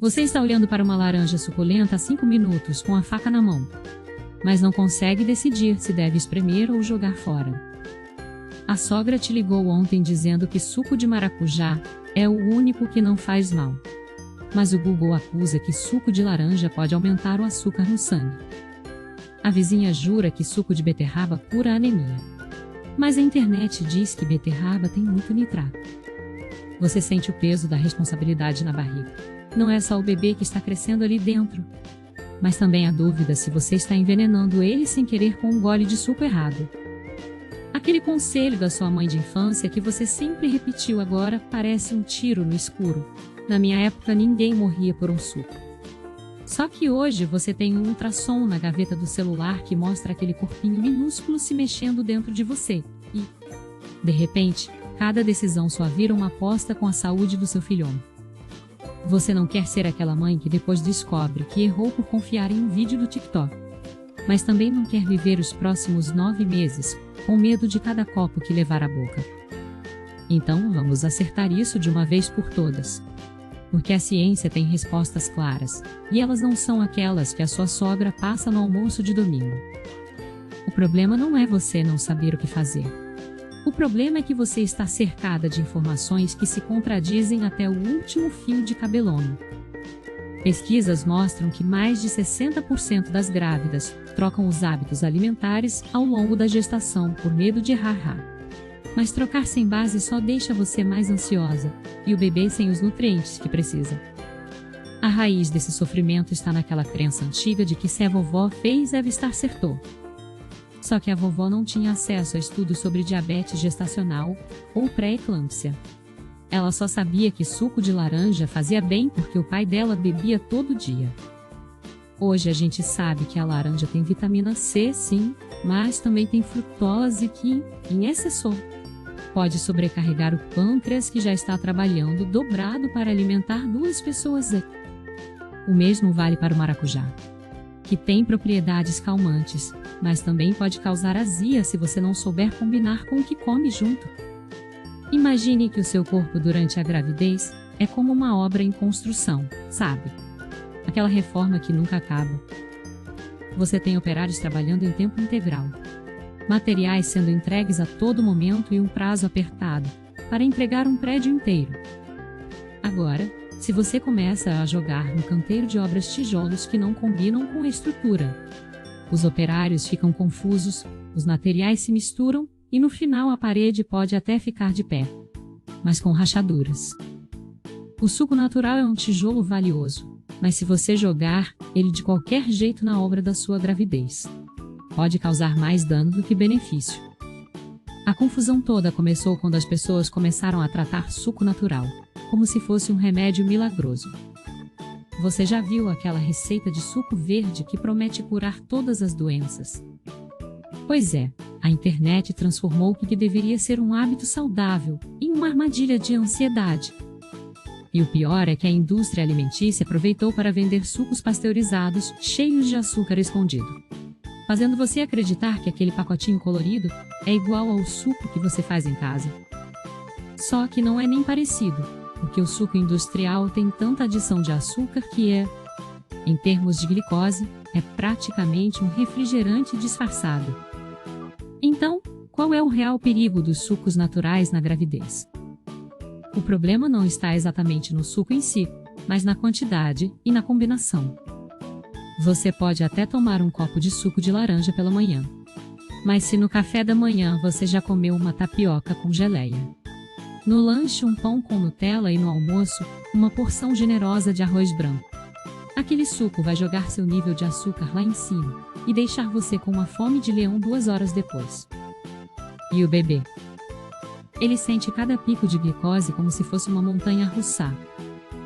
Você está olhando para uma laranja suculenta há 5 minutos com a faca na mão, mas não consegue decidir se deve espremer ou jogar fora. A sogra te ligou ontem dizendo que suco de maracujá é o único que não faz mal. Mas o Google acusa que suco de laranja pode aumentar o açúcar no sangue. A vizinha jura que suco de beterraba cura a anemia. Mas a internet diz que beterraba tem muito nitrato. Você sente o peso da responsabilidade na barriga. Não é só o bebê que está crescendo ali dentro, mas também a dúvida se você está envenenando ele sem querer com um gole de suco errado. Aquele conselho da sua mãe de infância que você sempre repetiu agora parece um tiro no escuro. Na minha época ninguém morria por um suco. Só que hoje você tem um ultrassom na gaveta do celular que mostra aquele corpinho minúsculo se mexendo dentro de você e, de repente, cada decisão só vira uma aposta com a saúde do seu filhão. Você não quer ser aquela mãe que depois descobre que errou por confiar em um vídeo do TikTok. Mas também não quer viver os próximos 9 meses, com medo de cada copo que levar à boca. Então vamos acertar isso de uma vez por todas. Porque a ciência tem respostas claras, e elas não são aquelas que a sua sogra passa no almoço de domingo. O problema não é você não saber o que fazer. O problema é que você está cercada de informações que se contradizem até o último fio de cabelone. Pesquisas mostram que mais de 60% das grávidas trocam os hábitos alimentares ao longo da gestação por medo de errar. Mas trocar sem base só deixa você mais ansiosa, e o bebê sem os nutrientes que precisa. A raiz desse sofrimento está naquela crença antiga de que se a vovó fez, deve estar certo. Só que a vovó não tinha acesso a estudos sobre diabetes gestacional ou pré-eclâmpsia. Ela só sabia que suco de laranja fazia bem porque o pai dela bebia todo dia. Hoje a gente sabe que a laranja tem vitamina C, sim, mas também tem frutose que, em excesso, pode sobrecarregar o pâncreas que já está trabalhando dobrado para alimentar 2 pessoas. O mesmo vale para o maracujá, que tem propriedades calmantes, mas também pode causar azia se você não souber combinar com o que come junto. Imagine que o seu corpo durante a gravidez é como uma obra em construção, sabe? Aquela reforma que nunca acaba. Você tem operários trabalhando em tempo integral, materiais sendo entregues a todo momento e um prazo apertado para entregar um prédio inteiro. Agora, se você começa a jogar no canteiro de obras tijolos que não combinam com a estrutura, os operários ficam confusos, os materiais se misturam e no final a parede pode até ficar de pé, mas com rachaduras. O suco natural é um tijolo valioso, mas se você jogar ele de qualquer jeito na obra da sua gravidez, pode causar mais dano do que benefício. A confusão toda começou quando as pessoas começaram a tratar suco natural como se fosse um remédio milagroso. Você já viu aquela receita de suco verde que promete curar todas as doenças? Pois é, a internet transformou o que deveria ser um hábito saudável em uma armadilha de ansiedade. E o pior é que a indústria alimentícia aproveitou para vender sucos pasteurizados cheios de açúcar escondido, fazendo você acreditar que aquele pacotinho colorido é igual ao suco que você faz em casa. Só que não é nem parecido, porque o suco industrial tem tanta adição de açúcar que em termos de glicose, é praticamente um refrigerante disfarçado. Então, qual é o real perigo dos sucos naturais na gravidez? O problema não está exatamente no suco em si, mas na quantidade e na combinação. Você pode até tomar um copo de suco de laranja pela manhã, mas se no café da manhã você já comeu uma tapioca com geleia, no lanche um pão com Nutella e no almoço, uma porção generosa de arroz branco, aquele suco vai jogar seu nível de açúcar lá em cima e deixar você com uma fome de leão 2 horas depois. E o bebê? Ele sente cada pico de glicose como se fosse uma montanha russa,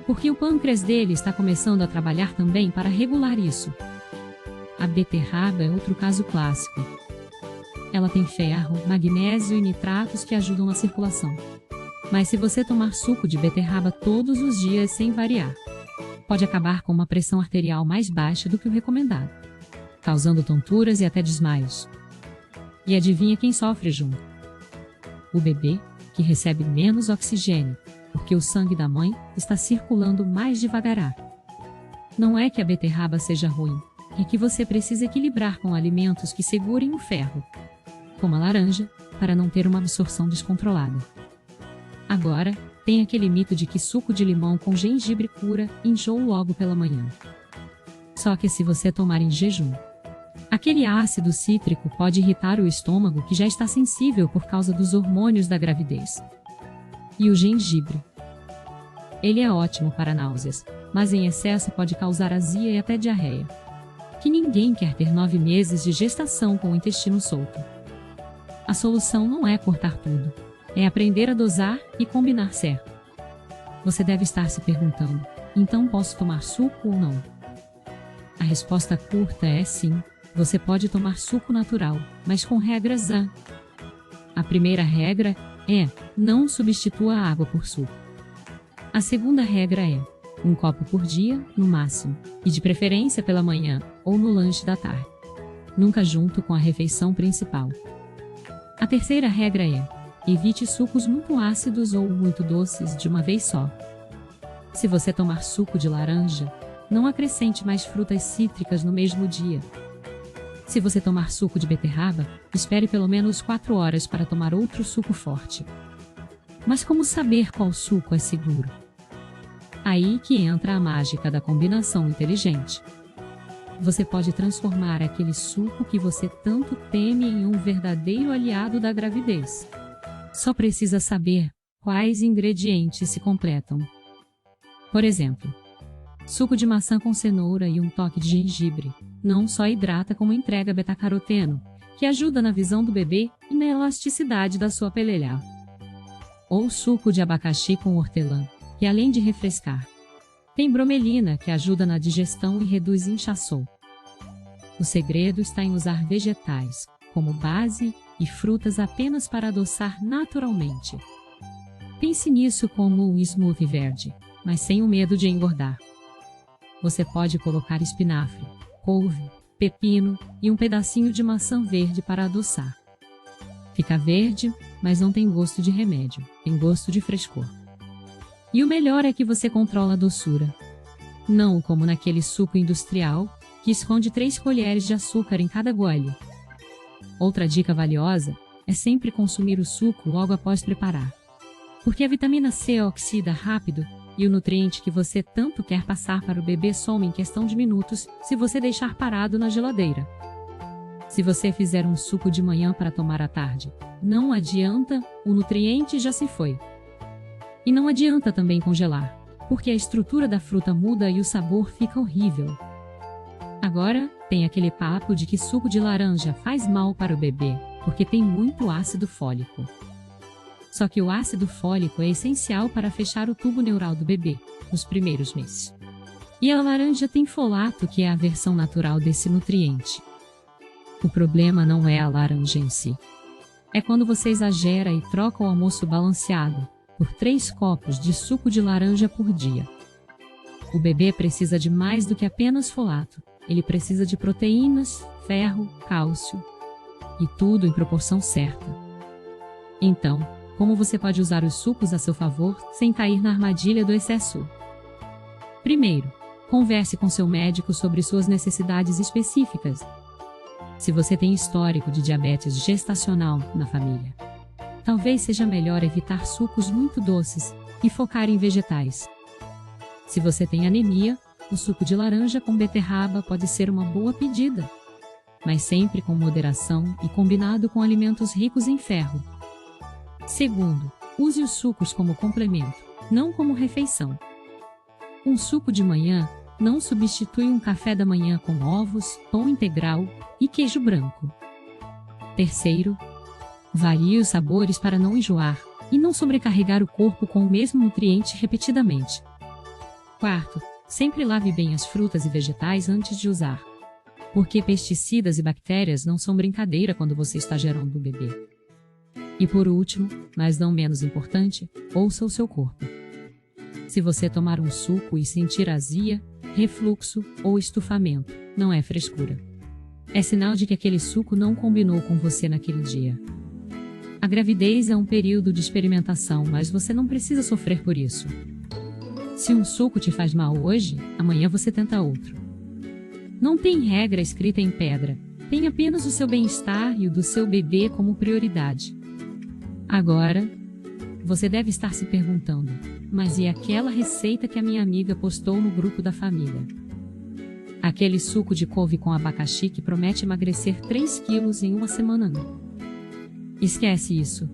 porque o pâncreas dele está começando a trabalhar também para regular isso. A beterraba é outro caso clássico. Ela tem ferro, magnésio e nitratos que ajudam na circulação. Mas se você tomar suco de beterraba todos os dias sem variar, pode acabar com uma pressão arterial mais baixa do que o recomendado, causando tonturas e até desmaios. E adivinha quem sofre junto? O bebê, que recebe menos oxigênio, porque o sangue da mãe está circulando mais devagar. Não é que a beterraba seja ruim, é que você precisa equilibrar com alimentos que segurem o ferro, como a laranja, para não ter uma absorção descontrolada. Agora, tem aquele mito de que suco de limão com gengibre cura enjoo logo pela manhã. Só que se você tomar em jejum, aquele ácido cítrico pode irritar o estômago que já está sensível por causa dos hormônios da gravidez. E o gengibre? Ele é ótimo para náuseas, mas em excesso pode causar azia e até diarreia. Que ninguém quer ter 9 meses de gestação com o intestino solto. A solução não é cortar tudo, é aprender a dosar e combinar certo. Você deve estar se perguntando, então posso tomar suco ou não? A resposta curta é sim, você pode tomar suco natural, mas com regras A. A primeira regra é, não substitua a água por suco. A segunda regra é, 1 copo por dia, no máximo, e de preferência pela manhã, ou no lanche da tarde. Nunca junto com a refeição principal. A terceira regra é, evite sucos muito ácidos ou muito doces de uma vez só. Se você tomar suco de laranja, não acrescente mais frutas cítricas no mesmo dia. Se você tomar suco de beterraba, espere pelo menos 4 horas para tomar outro suco forte. Mas como saber qual suco é seguro? Aí que entra a mágica da combinação inteligente. Você pode transformar aquele suco que você tanto teme em um verdadeiro aliado da gravidez. Só precisa saber quais ingredientes se completam. Por exemplo, suco de maçã com cenoura e um toque de gengibre, não só hidrata como entrega beta-caroteno, que ajuda na visão do bebê e na elasticidade da sua pele. Ou suco de abacaxi com hortelã, que além de refrescar, tem bromelina que ajuda na digestão e reduz inchaço. O segredo está em usar vegetais, como base, e frutas apenas para adoçar naturalmente. Pense nisso como um smoothie verde, mas sem o medo de engordar. Você pode colocar espinafre, couve, pepino e um pedacinho de maçã verde para adoçar. Fica verde, mas não tem gosto de remédio, tem gosto de frescor. E o melhor é que você controla a doçura. Não como naquele suco industrial, que esconde 3 colheres de açúcar em cada gole. Outra dica valiosa é sempre consumir o suco logo após preparar. Porque a vitamina C oxida rápido e o nutriente que você tanto quer passar para o bebê some em questão de minutos se você deixar parado na geladeira. Se você fizer um suco de manhã para tomar à tarde, não adianta, o nutriente já se foi. E não adianta também congelar, porque a estrutura da fruta muda e o sabor fica horrível. Agora, tem aquele papo de que suco de laranja faz mal para o bebê, porque tem muito ácido fólico. Só que o ácido fólico é essencial para fechar o tubo neural do bebê, nos primeiros meses. E a laranja tem folato, que é a versão natural desse nutriente. O problema não é a laranja em si. É quando você exagera e troca o almoço balanceado por 3 copos de suco de laranja por dia. O bebê precisa de mais do que apenas folato. Ele precisa de proteínas, ferro, cálcio e tudo em proporção certa. Então, como você pode usar os sucos a seu favor sem cair na armadilha do excesso? Primeiro, converse com seu médico sobre suas necessidades específicas. Se você tem histórico de diabetes gestacional na família, talvez seja melhor evitar sucos muito doces e focar em vegetais. Se você tem anemia, o suco de laranja com beterraba pode ser uma boa pedida, mas sempre com moderação e combinado com alimentos ricos em ferro. Segundo, use os sucos como complemento, não como refeição. Um suco de manhã não substitui um café da manhã com ovos, pão integral e queijo branco. Terceiro, varie os sabores para não enjoar e não sobrecarregar o corpo com o mesmo nutriente repetidamente. Quarto, sempre lave bem as frutas e vegetais antes de usar, porque pesticidas e bactérias não são brincadeira quando você está gerando um bebê. E por último, mas não menos importante, ouça o seu corpo. Se você tomar um suco e sentir azia, refluxo ou estufamento, não é frescura. É sinal de que aquele suco não combinou com você naquele dia. A gravidez é um período de experimentação, mas você não precisa sofrer por isso. Se um suco te faz mal hoje, amanhã você tenta outro. Não tem regra escrita em pedra, tem apenas o seu bem-estar e o do seu bebê como prioridade. Agora, você deve estar se perguntando, mas e aquela receita que a minha amiga postou no grupo da família? Aquele suco de couve com abacaxi que promete emagrecer 3 quilos em uma semana não. Esquece isso.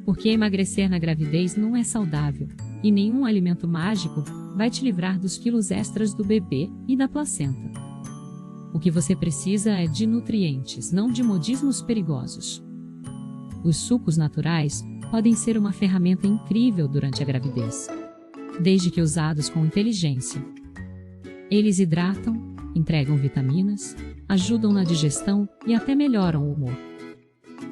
Porque emagrecer na gravidez não é saudável, e nenhum alimento mágico vai te livrar dos quilos extras do bebê e da placenta. O que você precisa é de nutrientes, não de modismos perigosos. Os sucos naturais podem ser uma ferramenta incrível durante a gravidez, desde que usados com inteligência. Eles hidratam, entregam vitaminas, ajudam na digestão e até melhoram o humor.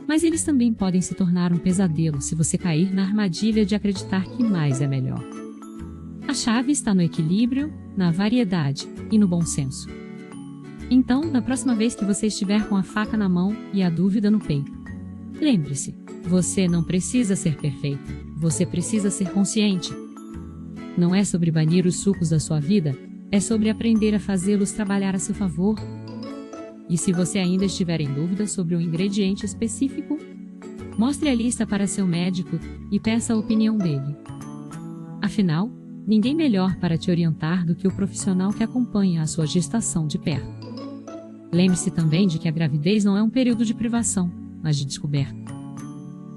Mas eles também podem se tornar um pesadelo se você cair na armadilha de acreditar que mais é melhor. A chave está no equilíbrio, na variedade e no bom senso. Então, da próxima vez que você estiver com a faca na mão e a dúvida no peito, lembre-se, você não precisa ser perfeita, você precisa ser consciente. Não é sobre banir os sucos da sua vida, é sobre aprender a fazê-los trabalhar a seu favor. E se você ainda estiver em dúvida sobre um ingrediente específico, mostre a lista para seu médico e peça a opinião dele. Afinal, ninguém melhor para te orientar do que o profissional que acompanha a sua gestação de perto. Lembre-se também de que a gravidez não é um período de privação, mas de descoberta.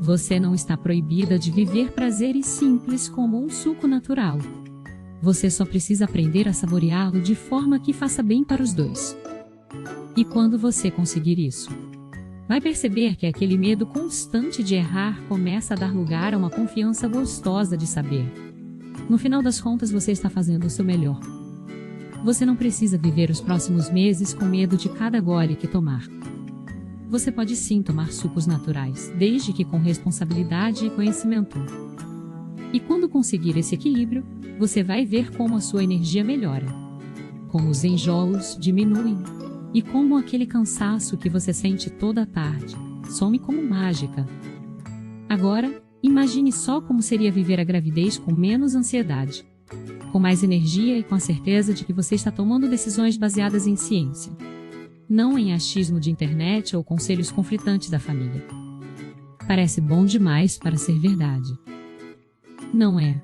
Você não está proibida de viver prazeres simples como um suco natural. Você só precisa aprender a saboreá-lo de forma que faça bem para os dois. E quando você conseguir isso, vai perceber que aquele medo constante de errar começa a dar lugar a uma confiança gostosa de saber. No final das contas, você está fazendo o seu melhor. Você não precisa viver os próximos meses com medo de cada gole que tomar. Você pode sim tomar sucos naturais, desde que com responsabilidade e conhecimento. E quando conseguir esse equilíbrio, você vai ver como a sua energia melhora, como os enjoos diminuem, e como aquele cansaço que você sente toda a tarde some como mágica. Agora, imagine só como seria viver a gravidez com menos ansiedade, com mais energia e com a certeza de que você está tomando decisões baseadas em ciência, não em achismo de internet ou conselhos conflitantes da família. Parece bom demais para ser verdade. Não é?